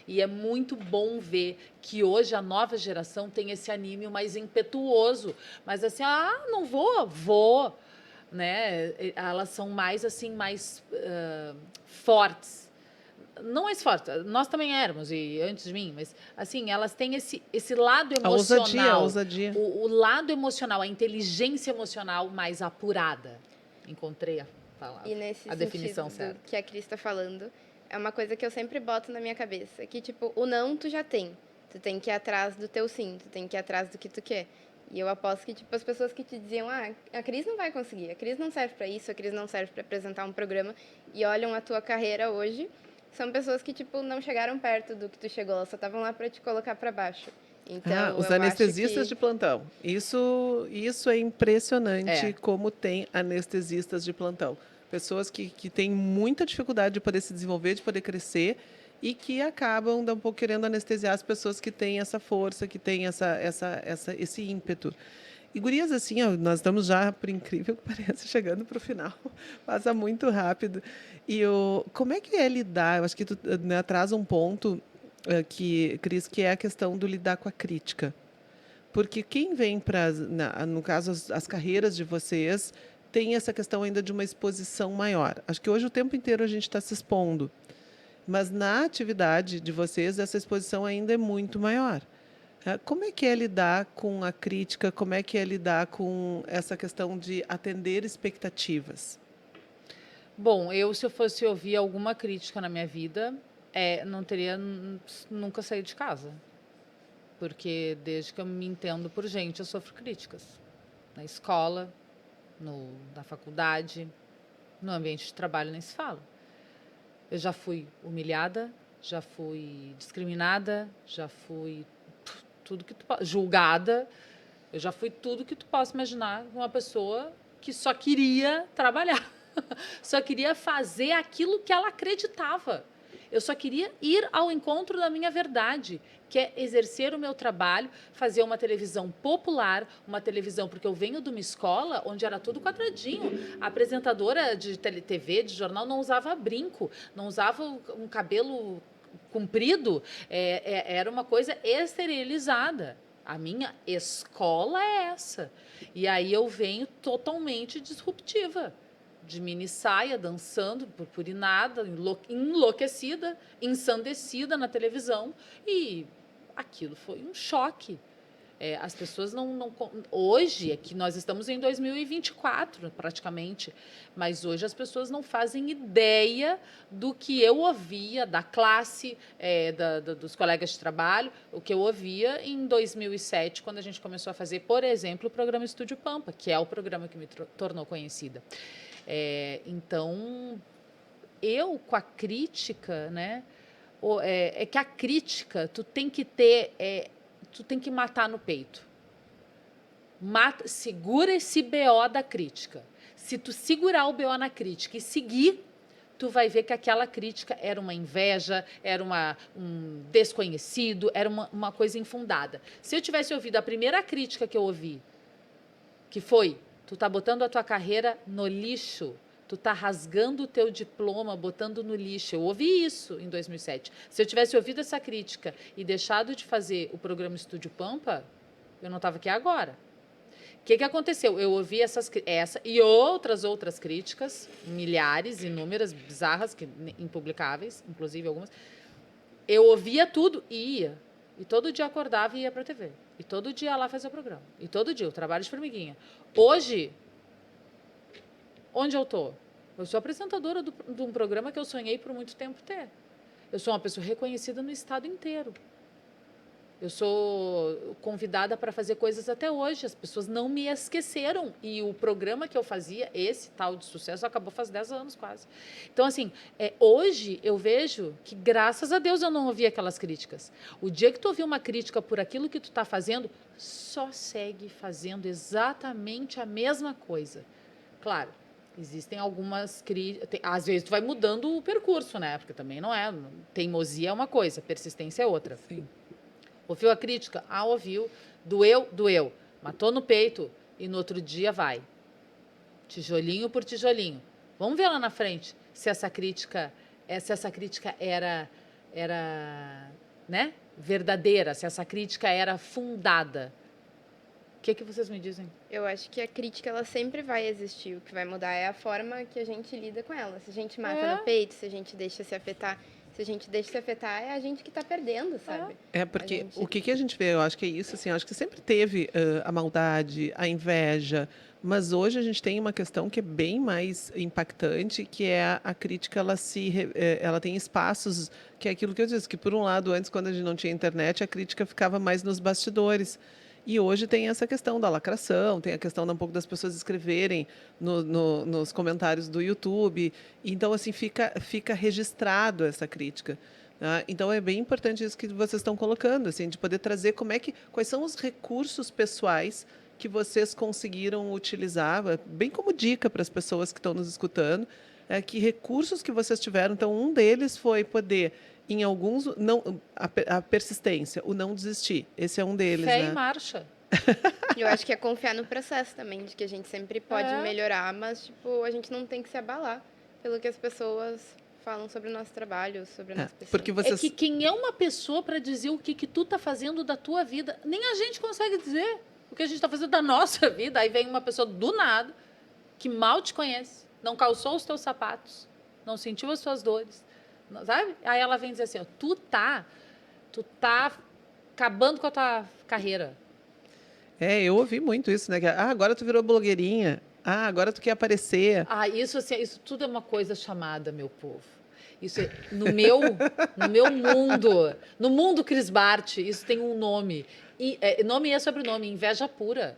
E é muito bom ver que hoje a nova geração tem esse anímio mais impetuoso, mas assim, não vou, né? Elas são mais, assim, mais fortes. Não mais fortes, nós também éramos, e antes de mim, mas assim, elas têm esse lado emocional. A ousadia. O lado emocional, a inteligência emocional mais apurada. Encontrei a palavra, e nesse a definição sentido certa. Que a Cris está falando, é uma coisa que eu sempre boto na minha cabeça, que tipo, o não tu já tem. Tu tem que ir atrás do teu sim, tu tem que ir atrás do que tu quer. E eu aposto que tipo as pessoas que te diziam, a Cris não vai conseguir, a Cris não serve para isso, a Cris não serve para apresentar um programa, e olham a tua carreira hoje, são pessoas que tipo não chegaram perto do que tu chegou, elas só estavam lá para te colocar para baixo. Então, os eu anestesistas acho de plantão. Isso é impressionante como tem anestesistas de plantão. Pessoas que têm muita dificuldade de poder se desenvolver, de poder crescer e que acabam um pouco querendo anestesiar as pessoas que têm essa força, que têm esse ímpeto. E, gurias, assim, nós estamos já, por incrível que pareça, chegando para o final. Passa muito rápido. E como é que é lidar? Eu acho que tu, né, traz um ponto, Cris, que é a questão do lidar com a crítica. Porque quem vem para, no caso, as carreiras de vocês, tem essa questão ainda de uma exposição maior. Acho que hoje o tempo inteiro a gente está se expondo. Mas na atividade de vocês, essa exposição ainda é muito maior. Como é que é lidar com a crítica? Como é que é lidar com essa questão de atender expectativas? Bom, se eu fosse ouvir alguma crítica na minha vida, não teria nunca saído de casa. Porque desde que eu me entendo por gente, eu sofro críticas. Na escola, na faculdade, no ambiente de trabalho nem se fala. Eu já fui humilhada, já fui discriminada, já fui tudo que julgada. Eu já fui tudo que tu possa imaginar, uma pessoa que só queria trabalhar. Só queria fazer aquilo que ela acreditava. Eu só queria ir ao encontro da minha verdade, que é exercer o meu trabalho, fazer uma televisão popular, uma televisão, porque eu venho de uma escola onde era tudo quadradinho. A apresentadora de TV, de jornal, não usava brinco, não usava um cabelo comprido, era uma coisa esterilizada. A minha escola é essa. E aí eu venho totalmente disruptiva. de mini saia, dançando, purpurinada, enlouquecida, ensandecida na televisão. E aquilo foi um choque. As pessoas hoje, é que nós estamos em 2024, praticamente, mas hoje as pessoas não fazem ideia do que eu ouvia da classe, dos colegas de trabalho, o que eu ouvia em 2007, quando a gente começou a fazer, por exemplo, o programa Estúdio Pampa, que é o programa que me tornou conhecida. Então, eu, com a crítica, né, é que a crítica, tu tem que ter... tu tem que matar no peito. Segura esse BO da crítica. Se tu segurar o BO na crítica e seguir, tu vai ver que aquela crítica era uma inveja, era um desconhecido, era uma coisa infundada. Se eu tivesse ouvido a primeira crítica que eu ouvi, que foi, tu tá botando a tua carreira no lixo, tu tá rasgando o teu diploma, botando no lixo. Eu ouvi isso em 2007. Se eu tivesse ouvido essa crítica e deixado de fazer o programa Estúdio Pampa, eu não estava aqui agora. O que aconteceu? Eu ouvi essa e outras críticas, milhares, inúmeras, bizarras, impublicáveis, inclusive algumas. Eu ouvia tudo e ia. E todo dia acordava e ia para a TV. E todo dia ia lá fazer o programa. E todo dia, o trabalho de formiguinha. Hoje... onde eu estou? Eu sou apresentadora de um programa que eu sonhei por muito tempo ter. Eu sou uma pessoa reconhecida no estado inteiro. Eu sou convidada para fazer coisas até hoje. As pessoas não me esqueceram. E o programa que eu fazia, esse tal de sucesso, acabou faz 10 anos quase. Então, assim, hoje eu vejo que, graças a Deus, eu não ouvi aquelas críticas. O dia que tu ouvir uma crítica por aquilo que tu está fazendo, só segue fazendo exatamente a mesma coisa. Claro, existem algumas críticas... Às vezes tu vai mudando o percurso, né? Porque também não é... Teimosia é uma coisa, persistência é outra. Sim. Ouviu a crítica? Ouviu. Doeu? Doeu. Matou no peito e no outro dia vai. Tijolinho por tijolinho. Vamos ver lá na frente se essa crítica era né, verdadeira, se essa crítica era fundada. O que vocês me dizem? Eu acho que a crítica, ela sempre vai existir. O que vai mudar é a forma que a gente lida com ela. Se a gente mata no peito, se a gente deixa se afetar... Se a gente deixa se afetar, é a gente que está perdendo, sabe? Porque o que a gente vê, eu acho que é isso, assim, eu acho que sempre teve a maldade, a inveja, mas hoje a gente tem uma questão que é bem mais impactante, que é a crítica, ela tem espaços, que é aquilo que eu disse, que por um lado, antes, quando a gente não tinha internet, a crítica ficava mais nos bastidores. E hoje tem essa questão da lacração, tem a questão um pouco das pessoas escreverem nos comentários do YouTube. Então, assim, fica registrado essa crítica. Né? Então, é bem importante isso que vocês estão colocando, assim, de poder trazer quais são os recursos pessoais que vocês conseguiram utilizar, bem como dica para as pessoas que estão nos escutando, que recursos que vocês tiveram. Então, um deles foi poder... Em alguns, a persistência, o não desistir. Esse é um deles, Fé né? em marcha. Eu acho que é confiar no processo também, de que a gente sempre pode melhorar, mas tipo, a gente não tem que se abalar pelo que as pessoas falam sobre o nosso trabalho, sobre a nossa pessoa. Porque vocês... É que quem é uma pessoa para dizer o que tu tá fazendo da tua vida, nem a gente consegue dizer o que a gente está fazendo da nossa vida. Aí vem uma pessoa do nada, que mal te conhece, não calçou os teus sapatos, não sentiu as suas dores, sabe? Aí ela vem dizer assim, ó, tu tá acabando com a tua carreira. Eu ouvi muito isso, né? Agora tu virou blogueirinha. Agora tu quer aparecer. Isso tudo é uma coisa chamada, meu povo. Isso no meu mundo, no mundo Cris Bart, isso tem um nome. Nome e sobrenome, inveja pura.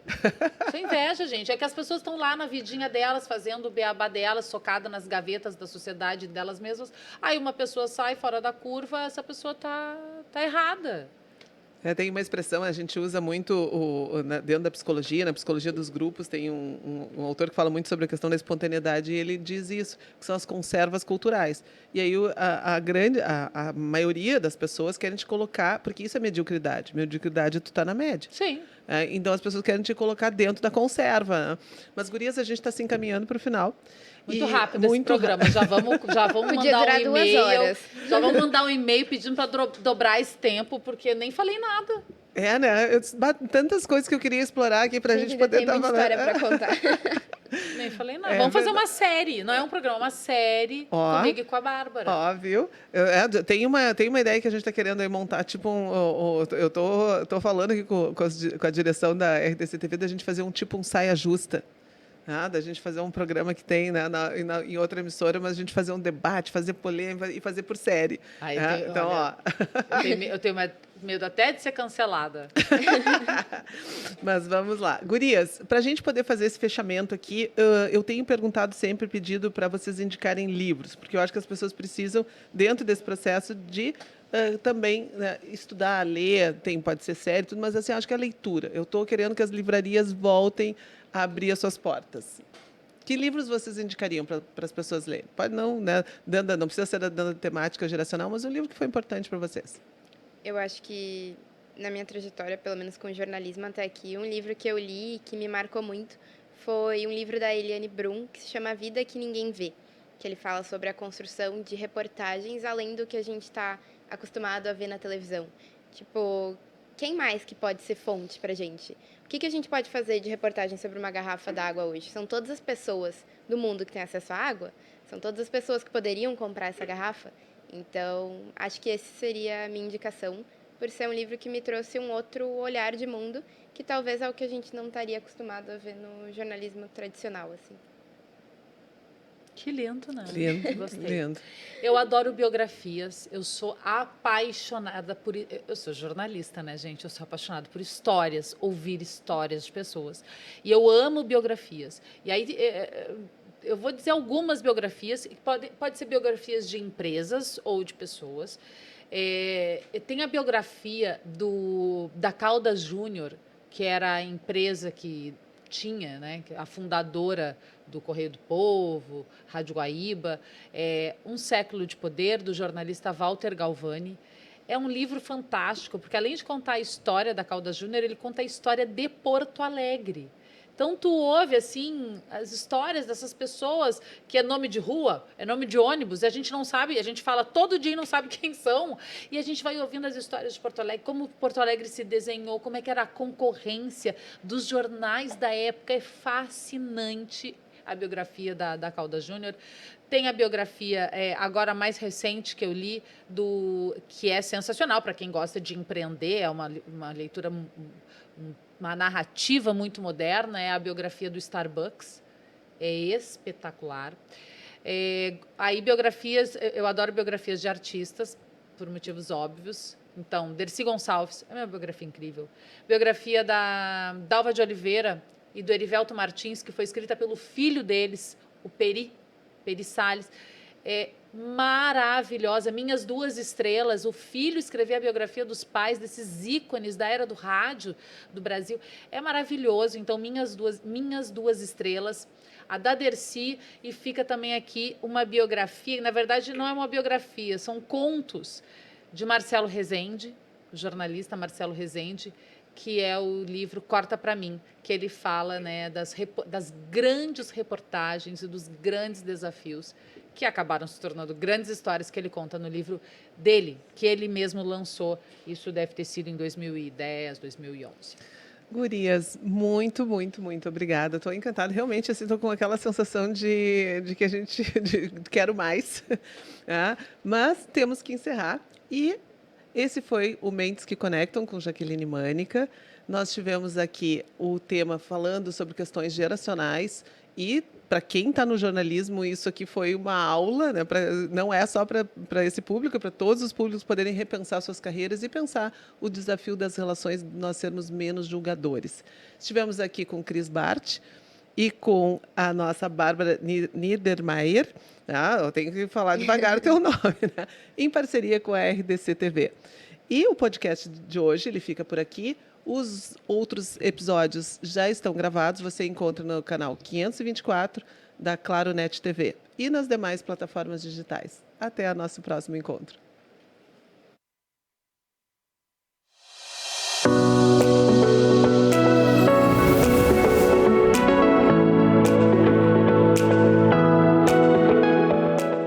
Isso é inveja, gente. É que as pessoas estão lá na vidinha delas, fazendo o beabá delas, socada nas gavetas da sociedade delas mesmas. Aí uma pessoa sai fora da curva, essa pessoa tá errada. Tem uma expressão, a gente usa muito dentro da psicologia, na psicologia dos grupos, tem um autor que fala muito sobre a questão da espontaneidade, e ele diz isso, que são as conservas culturais. E aí a maioria das pessoas querem te colocar, porque isso é mediocridade. Mediocridade, tu tá na média. Sim. Então as pessoas querem te colocar dentro da conserva. Né? Mas, gurias, a gente está se encaminhando para o final. Muito rápido esse programa. Já vamos mandar um e-mail. Já vamos mandar um e-mail pedindo para dobrar esse tempo, porque nem falei nada. Né? Tantas coisas que eu queria explorar aqui para a gente poder estar falando. Tem muita história para contar. Nem falei nada. É Vamos fazer verdade. uma série. Não é um programa, é uma série Ó. comigo e com a Bárbara. Ó, viu? Tem uma ideia que a gente está querendo aí montar, tipo eu tô falando aqui com a direção da RDC TV da gente fazer um saia justa. Da gente fazer um programa que tem, né, em outra emissora, mas a gente fazer um debate, fazer polêmica e fazer por série. Aí Então, olha, ó. eu tenho medo até de ser cancelada. Mas vamos lá. Gurias, para a gente poder fazer esse fechamento aqui, eu tenho perguntado sempre, pedido para vocês indicarem livros, porque eu acho que as pessoas precisam, dentro desse processo, de também, né, estudar, ler, pode ser série, tudo, mas assim, acho que é a leitura. Eu estou querendo que as livrarias voltem a abrir as suas portas. Que livros vocês indicariam para as pessoas lerem? Pode não, né, não precisa ser dando temática geracional, mas um livro que foi importante para vocês. Eu acho que, na minha trajetória, pelo menos com jornalismo até aqui, um livro que eu li e que me marcou muito foi um livro da Eliane Brum, que se chama A Vida que Ninguém Vê, que ele fala sobre a construção de reportagens além do que a gente está acostumado a ver na televisão. Tipo, quem mais que pode ser fonte pra gente? O que a gente pode fazer de reportagem sobre uma garrafa d'água hoje? São todas as pessoas do mundo que têm acesso à água? São todas as pessoas que poderiam comprar essa garrafa? Então, acho que esse seria a minha indicação, por ser um livro que me trouxe um outro olhar de mundo, que talvez é o que a gente não estaria acostumado a ver no jornalismo tradicional, assim. Que lindo, né? Lindo, Gostei. lindo. Eu adoro biografias, eu sou apaixonada por... Eu sou jornalista, né, gente? Eu sou apaixonada por histórias, ouvir histórias de pessoas. E eu amo biografias. E aí, eu vou dizer algumas biografias, que pode ser biografias de empresas ou de pessoas. Tem a biografia da Caldas Júnior, que era a empresa que tinha, né, a fundadora do Correio do Povo, Rádio Guaíba, Um Século de Poder, do jornalista Walter Galvani. É um livro fantástico, porque além de contar a história da Caldas Júnior, ele conta a história de Porto Alegre. Então, tu ouve, assim, as histórias dessas pessoas, que é nome de rua, é nome de ônibus, e a gente não sabe, a gente fala todo dia e não sabe quem são, e a gente vai ouvindo as histórias de Porto Alegre, como Porto Alegre se desenhou, como é que era a concorrência dos jornais da época. É fascinante a biografia da Caldas Júnior. Tem a biografia, agora mais recente, que eu li, que é sensacional para quem gosta de empreender, é uma leitura, uma narrativa muito moderna, é a biografia do Starbucks. É espetacular. Aí biografias, eu adoro biografias de artistas, por motivos óbvios. Então, Dercy Gonçalves, é uma biografia incrível. Biografia da Dalva de Oliveira e do Erivelto Martins, que foi escrita pelo filho deles, o Peri Salles. É maravilhosa. Minhas Duas Estrelas, o filho escreveu a biografia dos pais desses ícones da era do rádio do Brasil. É maravilhoso. Então, Minhas Duas Estrelas. A da Dercy, e fica também aqui uma biografia, na verdade não é uma biografia, são contos de Marcelo Rezende, o jornalista Marcelo Rezende, que é o livro Corta Pra Mim, que ele fala, né, das grandes reportagens e dos grandes desafios que acabaram se tornando grandes histórias, que ele conta no livro dele, que ele mesmo lançou. Isso deve ter sido em 2010, 2011. Gurias, muito, muito, muito obrigada. Estou encantada. Realmente, assim, estou com aquela sensação de que a gente quero mais. Mas temos que encerrar. E esse foi o Mentes que Conectam com Jaqueline Mânica. Nós tivemos aqui o tema falando sobre questões geracionais e, para quem está no jornalismo, isso aqui foi uma aula, né? Não é só para esse público, é para todos os públicos poderem repensar suas carreiras e pensar o desafio das relações, de nós sermos menos julgadores. Estivemos aqui com Cris Bart e com a nossa Bárbara Niedermayer, eu tenho que falar devagar o teu nome, né? Em parceria com a RDC TV. E o podcast de hoje, ele fica por aqui. Os outros episódios já estão gravados, você encontra no canal 524 da Claro Net TV e nas demais plataformas digitais. Até o nosso próximo encontro.